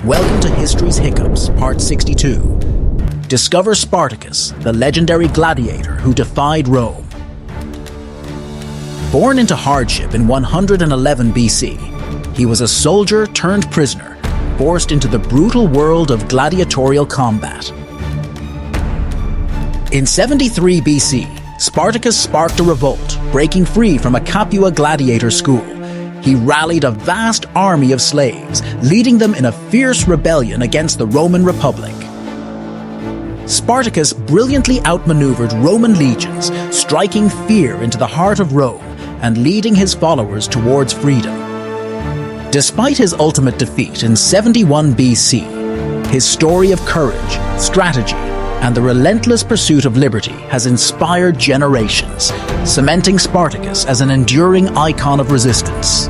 Welcome to History's Hiccups, Part 62. Discover Spartacus, the legendary gladiator who defied Rome. Born into hardship in 111 BC, he was a soldier turned prisoner, forced into the brutal world of gladiatorial combat. In 73 BC, Spartacus sparked a revolt, breaking free from a Capua gladiator school. He rallied a vast army of slaves, leading them in a fierce rebellion against the Roman Republic. Spartacus brilliantly outmaneuvered Roman legions, striking fear into the heart of Rome and leading his followers towards freedom. Despite his ultimate defeat in 71 BC, his story of courage, strategy, and the relentless pursuit of liberty has inspired generations, cementing Spartacus as an enduring icon of resistance.